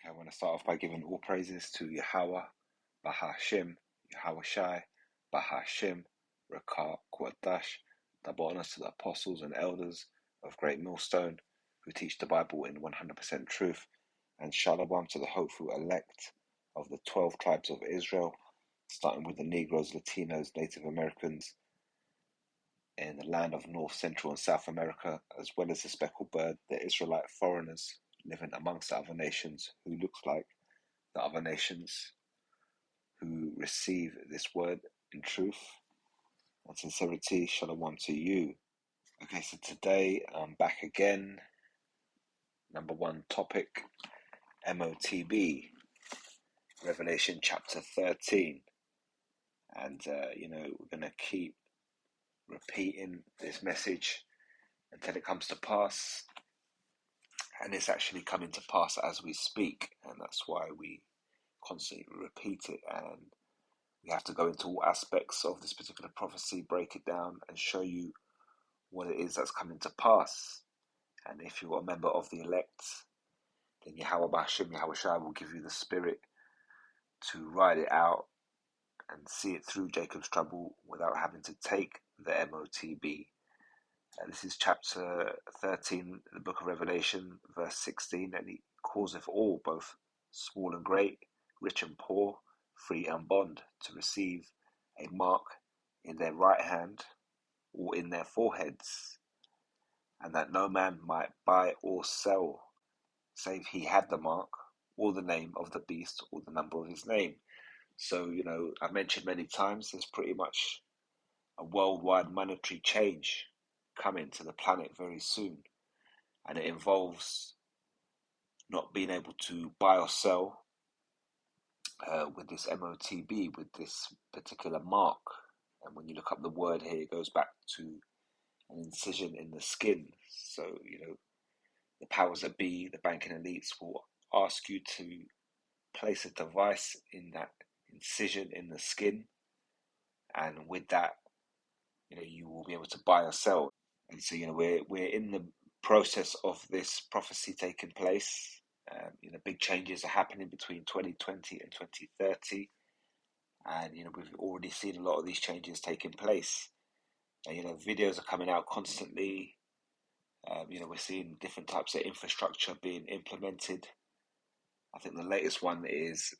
Okay, I want to start off by giving all praises to Yahweh, Bahashim, Yahweh Shai, Bahashim, Rakah, Kwadash, double honors to the apostles and elders of Great Millstone who teach the Bible in 100% truth, and Shalom to the hopeful elect of the 12 tribes of Israel, starting with the Negroes, Latinos, Native Americans in the land of North, Central, and South America, as well as the speckled bird, the Israelite foreigners living amongst the other nations who look like the other nations who receive this word in truth and sincerity. Shalom to you. Okay, so today I'm back again. Number one topic, MOTB, Revelation chapter 13. And, we're going to keep repeating this message until it comes to pass. And it's actually coming to pass as we speak. And that's why we constantly repeat it. And we have to go into all aspects of this particular prophecy, break it down, and show you what it is that's coming to pass. And if you're a member of the elect, then Yahweh Bashim, Yahweh Shai will give you the spirit to ride it out and see it through Jacob's trouble without having to take the MOTB. This is chapter 13, the book of Revelation, verse 16. And he causeth all, both small and great, rich and poor, free and bond, to receive a mark in their right hand or in their foreheads, and that no man might buy or sell, save he had the mark, or the name of the beast, or the number of his name. So, I've mentioned many times, there's pretty much a worldwide monetary change coming to the planet very soon. And it involves not being able to buy or sell with this MOTB, with this particular mark. And when you look up the word here, it goes back to an incision in the skin. So, the powers that be, the banking elites, will ask you to place a device in that incision in the skin. And with that, you will be able to buy or sell. And so, we're in the process of this prophecy taking place. Big changes are happening between 2020 and 2030. And, we've already seen a lot of these changes taking place. And, videos are coming out constantly. We're seeing different types of infrastructure being implemented. I think the latest one is,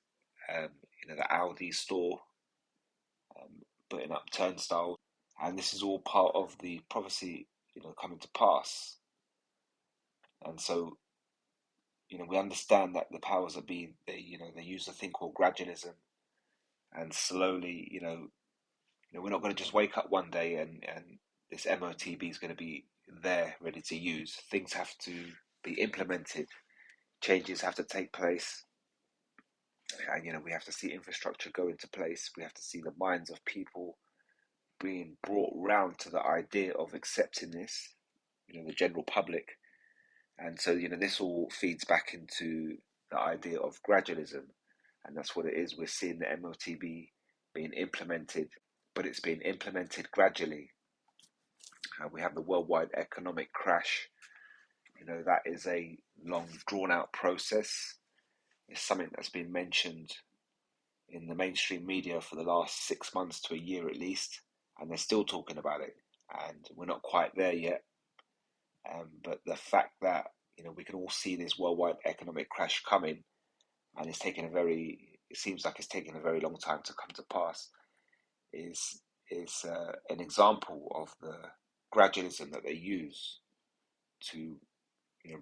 the Audi store putting up turnstiles. And this is all part of the prophecy, coming to pass. And so, we understand that the powers that be, they use a thing called gradualism, and slowly, we're not going to just wake up one day and this MOTB is going to be there ready to use. Things have to be implemented, changes have to take place, and we have to see infrastructure go into place. We have to see the minds of people being brought round to the idea of accepting this, the general public. And so, this all feeds back into the idea of gradualism. And that's what it is. We're seeing the MOTB being implemented, but it's being implemented gradually. We have the worldwide economic crash. That is a long, drawn-out process. It's something that's been mentioned in the mainstream media for the last 6 months to a year at least, and they're still talking about it. And we're not quite there yet. But the fact that we can all see this worldwide economic crash coming, and it seems like it's taking a very long time to come to pass, is an example of the gradualism that they use to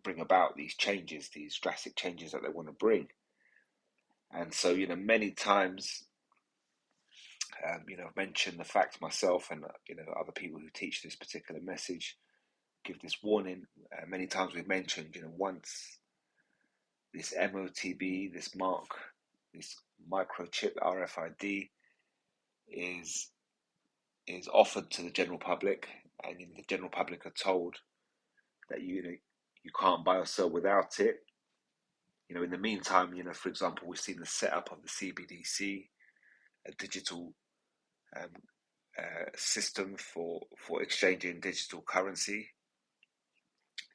bring about these changes, these drastic changes that they want to bring. And so many times, I've mentioned the fact myself, and other people who teach this particular message give this warning. Many times we've mentioned, once this MOTB, this mark, this microchip RFID is offered to the general public, and the general public are told that you can't buy or sell without it. In the meantime, for example, we've seen the setup of the CBDC, a digital system for exchanging digital currency.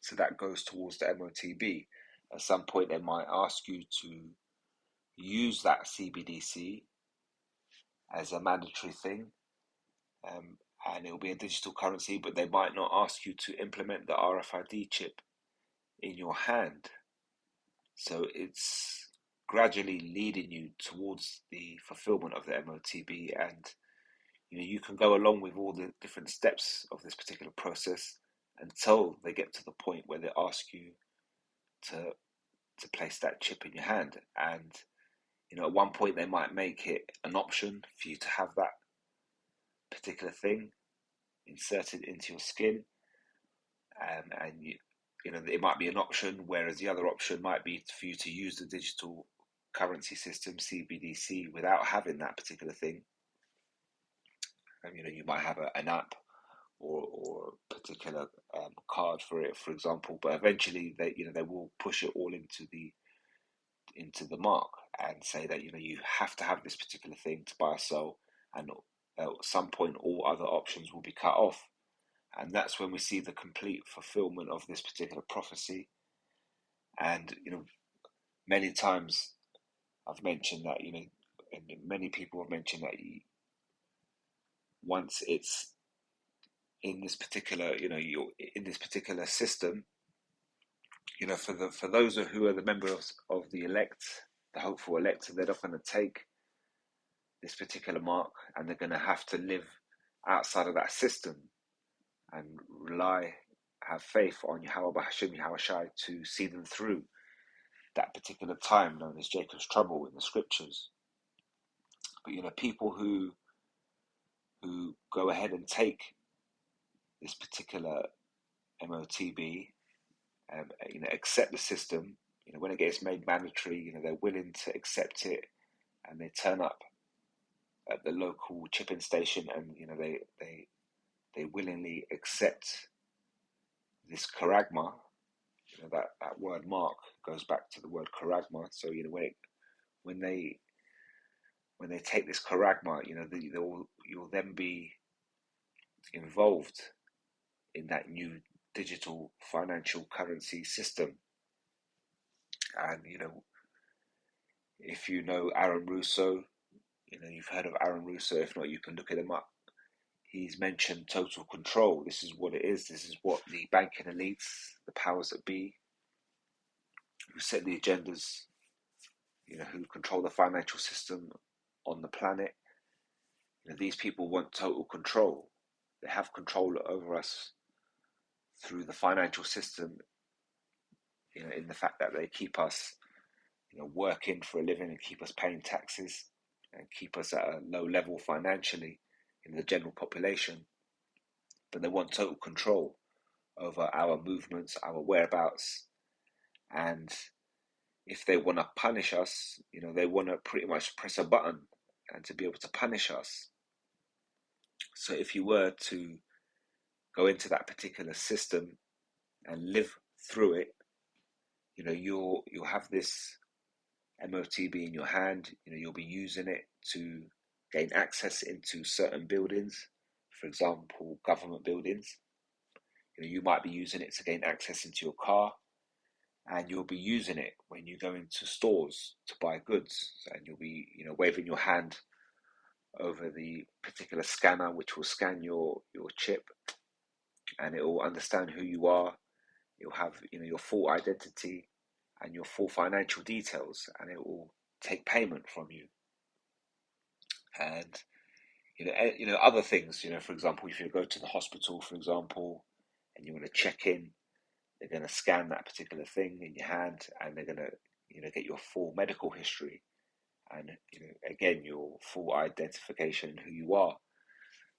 So that goes towards the MOTB. At some point, they might ask you to use that CBDC as a mandatory thing, and it will be a digital currency, but they might not ask you to implement the RFID chip in your hand. So it's gradually leading you towards the fulfillment of the MOTB, and you can go along with all the different steps of this particular process until they get to the point where they ask you to place that chip in your hand. And at one point they might make it an option for you to have that particular thing inserted into your skin, and it might be an option, whereas the other option might be for you to use the digital currency system CBDC without having that particular thing. And you might have an app or a particular card for it, for example, but eventually they will push it all into the mark and say that you have to have this particular thing to buy or sell, and at some point all other options will be cut off. And that's when we see the complete fulfillment of this particular prophecy. And many times I've mentioned that and many people have mentioned that once it's in this particular you're in this particular system, for those who are the members of the elect, the hopeful elect, they're not going to take this particular mark, and they're going to have to live outside of that system and have faith on Yahweh Hashem Yahweh Shai to see them through that particular time known as Jacob's trouble in the scriptures. But people who go ahead and take this particular MOTB and accept the system, when it gets made mandatory, they're willing to accept it, and they turn up at the local chipping station, and they willingly accept this charagma. That word mark goes back to the word charagma. So when they take this charagma, you'll then be involved in that new digital financial currency system. And if you know Aaron Russo, you've heard of Aaron Russo. If not, you can look him up. He's mentioned total control. This is what it is. This is what the banking elites, the powers that be, who set the agendas, who control the financial system on the planet. These people want total control. They have control over us through the financial system, in the fact that they keep us, working for a living and keep us paying taxes and keep us at a low level financially in the general population. But they want total control over our movements, our whereabouts, and if they want to punish us, they want to pretty much press a button and to be able to punish us. So if you were to go into that particular system and live through it, you'll have this MOTB in your hand. You'll be using it to gain access into certain buildings, for example, government buildings. You might be using it to gain access into your car, and you'll be using it when you go into stores to buy goods, and you'll be waving your hand over the particular scanner, which will scan your chip, and it will understand who you are. You'll have your full identity and your full financial details, and it will take payment from you. And other things, for example, if you go to the hospital, for example, and you want to check in, they're going to scan that particular thing in your hand, and they're going to get your full medical history, and again, your full identification and who you are.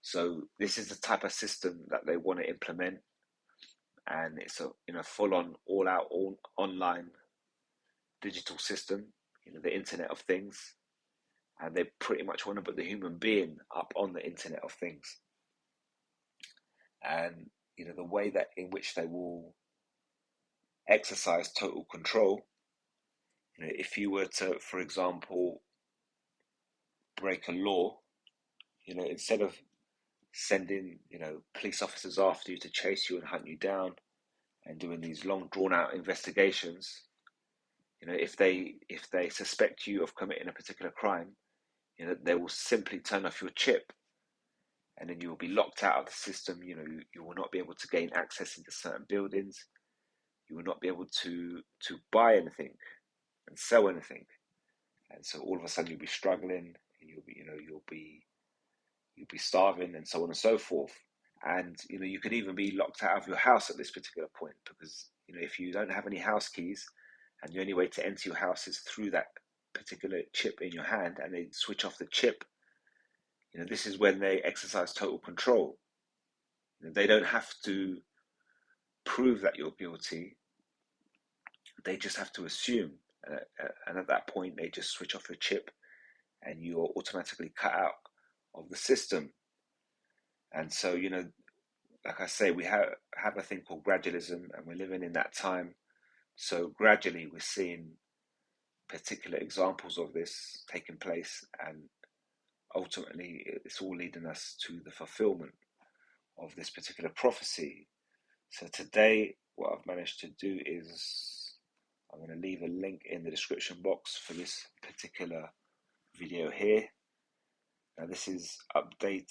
So this is the type of system that they want to implement, and it's a full-on, all-out, online digital system, the Internet of Things, and they pretty much want to put the human being up on the Internet of Things. And the way that in which they will exercise total control, if you were to, for example, break a law, instead of sending police officers after you to chase you and hunt you down and doing these long drawn out investigations, if they suspect you of committing a particular crime, they will simply turn off your chip, and then you will be locked out of the system. You will not be able to gain access into certain buildings. You will not be able to buy anything and sell anything, and so all of a sudden you'll be struggling, and you'll be starving, and so on and so forth. And you could even be locked out of your house at this particular point, because if you don't have any house keys, and the only way to enter your house is through that particular chip in your hand, and they switch off the chip, this is when they exercise total control. They don't have to prove that you're guilty. They just have to assume, and at that point they just switch off your chip, and you're automatically cut out of the system. And so like I say, we have a thing called gradualism, and we're living in that time. So gradually we're seeing particular examples of this taking place, and ultimately it's all leading us to the fulfillment of this particular prophecy. So today what I've managed to do is I'm going to leave a link in the description box for this particular video here. Now this is uploaded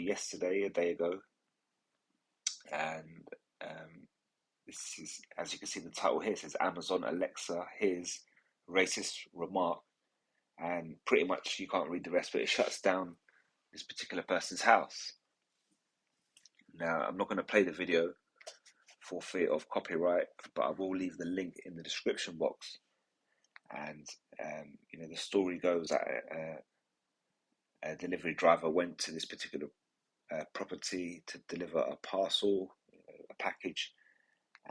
yesterday, a day ago, and this is, as you can see, the title here says Amazon Alexa hears racist remark, and pretty much you can't read the rest, but it shuts down this particular person's house. Now I'm not going to play the video for fear of copyright, but I will leave the link in the description box. And the story goes that a delivery driver went to this particular property to deliver a parcel, a package,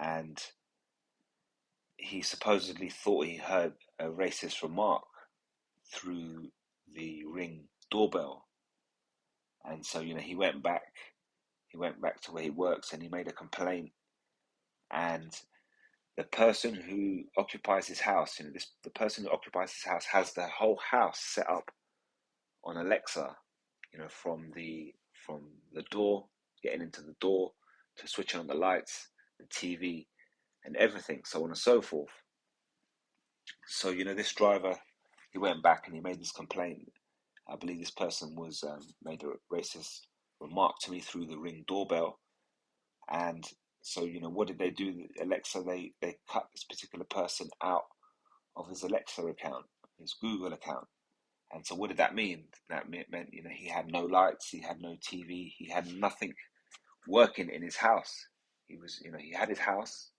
and he supposedly thought he heard a racist remark through the Ring doorbell. And so he went back to where he works, and he made a complaint. And the person who occupies his house, the person who occupies his house has the whole house set up on Alexa, from the door, getting into the door, to switching on the lights, the TV, and everything, so on and so forth. So this driver, he went back and he made this complaint. I believe this person was made a racist remark to me through the Ring doorbell, and so what did they do? Alexa, they cut this particular person out of his Alexa account, his Google account. And so what did that mean? That meant he had no lights, he had no TV, he had nothing working in his house. He had his house,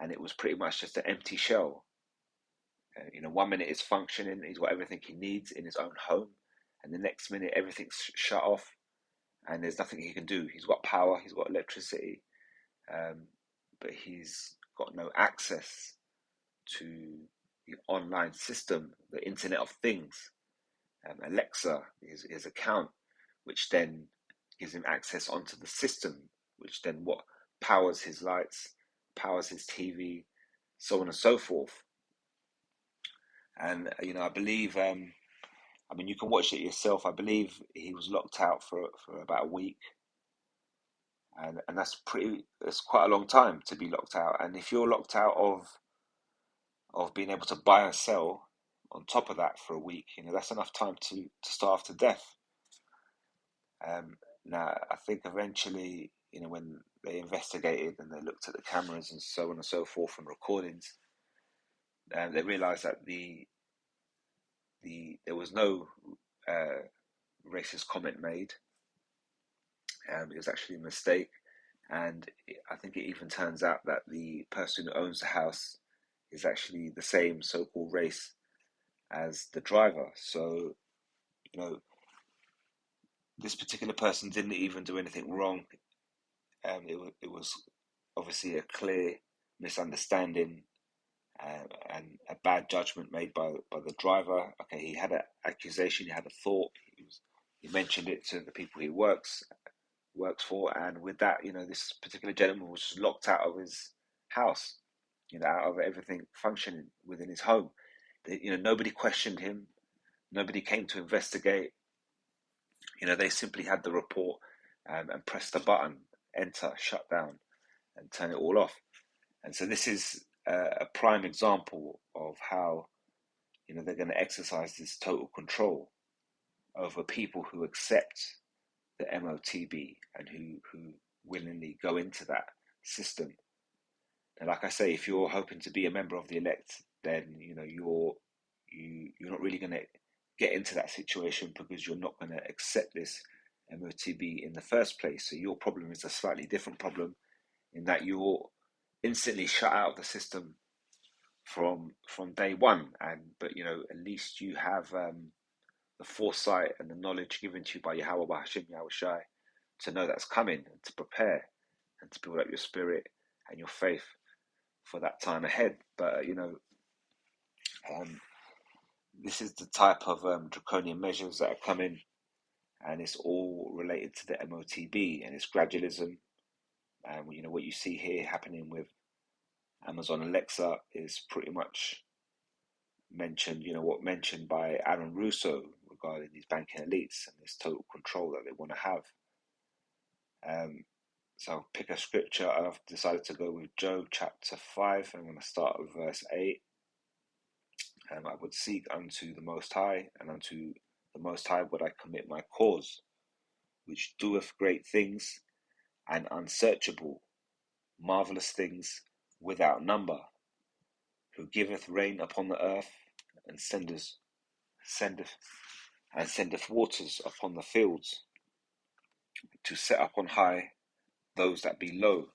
and it was pretty much just an empty shell. 1 minute it's functioning, he's got everything he needs in his own home, and the next minute everything's shut off, and there's nothing he can do. He's got power, he's got electricity, but he's got no access to the online system, the Internet of Things, Alexa, his account, which then gives him access onto the system, which then what powers his lights, powers his TV, so on and so forth. And I believe, you can watch it yourself. I believe he was locked out for about a week, and that's quite a long time to be locked out. And if you're locked out of being able to buy and sell on top of that for a week, that's enough time to starve to death. Now I think eventually, when they investigated and they looked at the cameras and so on and so forth and recordings, they realized that there was no racist comment made. It was actually a mistake, and I think it even turns out that the person who owns the house is actually the same so-called race as the driver. So, this particular person didn't even do anything wrong. It was obviously a clear misunderstanding and a bad judgment made by the driver. Okay, he had an accusation, he had a thought, he mentioned it to the people he works for, and with that, this particular gentleman was just locked out of his house, out of everything functioning within his home. Nobody questioned him, nobody came to investigate. They simply had the report and pressed the button, enter, shut down, and turn it all off. And so this is a prime example of how, they're going to exercise this total control over people who accept the MOTB and who willingly go into that system. And like I say, if you're hoping to be a member of the elect, then you're not really going to get into that situation because you're not going to accept this MOTB in the first place. So your problem is a slightly different problem in that you're instantly shut out of the system from day one. But at least you have the foresight and the knowledge given to you by Yahweh Bahashim Yahweh Shai to know that's coming and to prepare and to build up your spirit and your faith for that time ahead. But this is the type of draconian measures that are coming, and it's all related to the MOTB and it's gradualism. And what you see here happening with Amazon Alexa is pretty much mentioned by Aaron Russo regarding these banking elites and this total control that they want to have. So I'll pick a scripture. I've decided to go with Job chapter 5. I'm going to start with verse 8. I would seek unto the Most High, and unto the Most High would I commit my cause, which doeth great things and unsearchable, marvelous things without number, who giveth rain upon the earth, and sendeth waters upon the fields, to set up on high those that be low,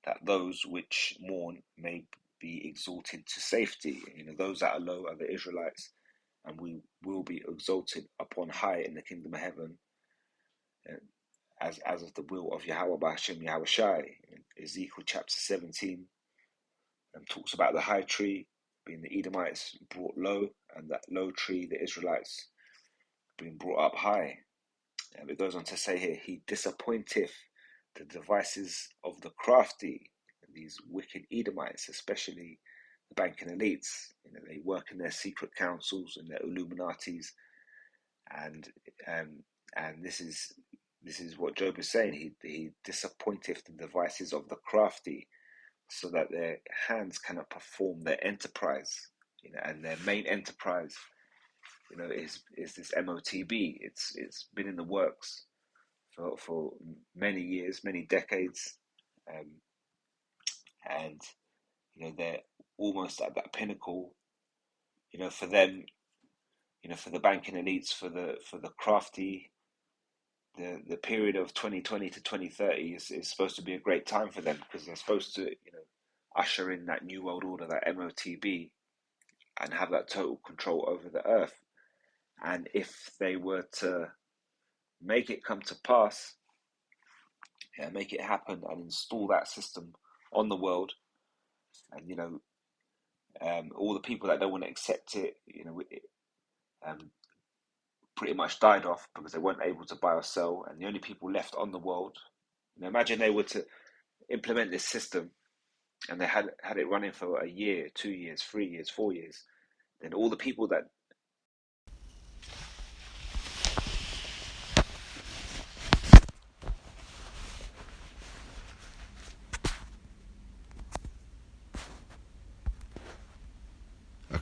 that those which mourn may be exalted to safety. Those that are low are the Israelites, and we will be exalted upon high in the kingdom of heaven, as of the will of Yahweh B'Hashem Yahweh Shai. Ezekiel chapter 17 talks about the high tree being the Edomites brought low, and that low tree, the Israelites, being brought up high. And it goes on to say here, he disappointeth the devices of the crafty. These wicked Edomites, especially the banking elites, they work in their secret councils and their Illuminatis, and this is what Job is saying. He disappointeth the devices of the crafty, so that their hands cannot perform their enterprise. And their main enterprise, is this MOTB. It's been in the works for many years, many decades, and they're almost at that pinnacle. For them, for the banking elites, for the crafty, the period of 2020 to 2030 is supposed to be a great time for them, because they're supposed to usher in that new world order, that MOTB, and have that total control over the earth. And if they were to make it come to pass, make it happen and install that system on the world, and all the people that don't want to accept it, pretty much died off because they weren't able to buy or sell, and the only people left on the world, imagine they were to implement this system and they had it running for a year, 2 years, 3 years, 4 years, then all the people that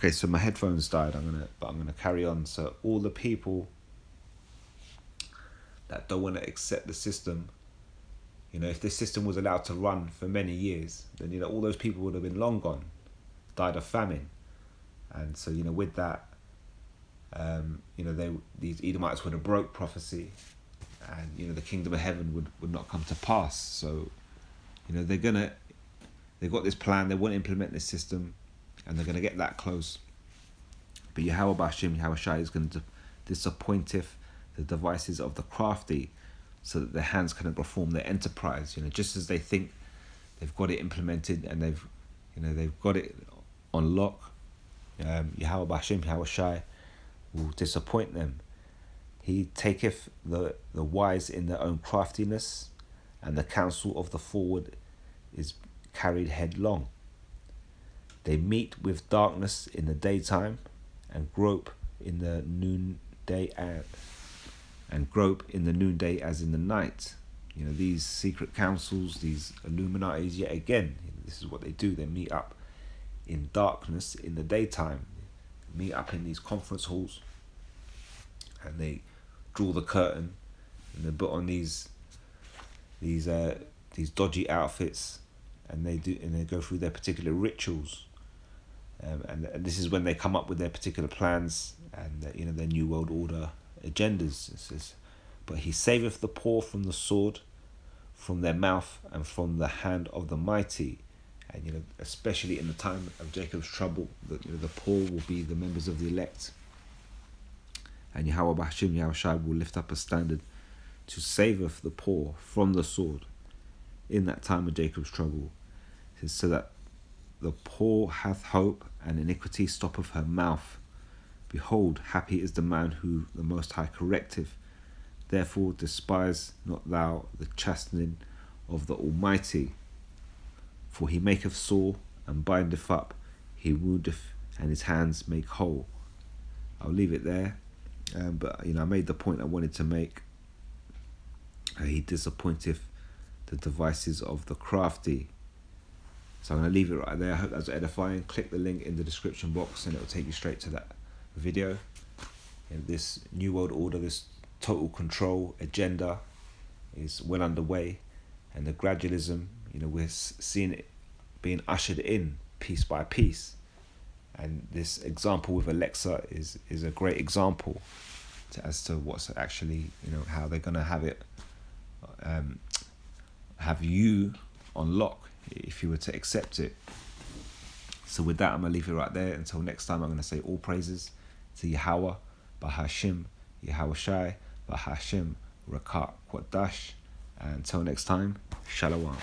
Okay, so my headphones died. I'm gonna carry on. So all the people that don't want to accept the system, if this system was allowed to run for many years, then all those people would have been long gone, died of famine. And so with that, these Edomites would have broke prophecy, and the kingdom of heaven would not come to pass. So they've got this plan. They want to implement this system, and they're going to get that close. But Yahweh B'Hashem Yahweh Shai is going to disappointeth the devices of the crafty, so that their hands cannot perform their enterprise. Just as they think they've got it implemented and they've got it on lock, Yahweh B'Hashem Yahweh Shai will disappoint them. He taketh the wise in their own craftiness, and the counsel of the forward is carried headlong. They meet with darkness in the daytime, and grope in the noonday as in the night. These secret councils, these Illuminatis, yet again, this is what they do. They meet up in darkness in the daytime, meet up in these conference halls, and they draw the curtain, and they put on these dodgy outfits, and they go through their particular rituals, and this is when they come up with their particular plans and their new world order agendas. It says, but he saveth the poor from the sword, from their mouth, and from the hand of the mighty. And especially in the time of Jacob's trouble, the poor will be the members of the elect, and Yahweh B'Hashem, Yahweh Shai, will lift up a standard to saveth the poor from the sword in that time of Jacob's trouble. It says, so that the poor hath hope, and iniquity stoppeth her mouth. Behold, happy is the man who the Most High correcteth. Therefore despise not thou the chastening of the Almighty. For he maketh sore, and bindeth up, he woundeth, and his hands make whole. I'll leave it there, but I made the point I wanted to make. He disappointeth the devices of the crafty. So I'm going to leave it right there. I hope that's edifying. Click the link in the description box and it will take you straight to that video. And this New World Order, this total control agenda is well underway. And the gradualism, we're seeing it being ushered in piece by piece. And this example with Alexa is a great example as to what's actually, how they're going to have it, have you on lock if you were to accept it. So with that, I'm going to leave it right there. Until next time, I'm going to say all praises to Yahweh, B'Hashem, Yahweh Shai, B'Hashem, Rakak, Quadash. And until next time, Shalom.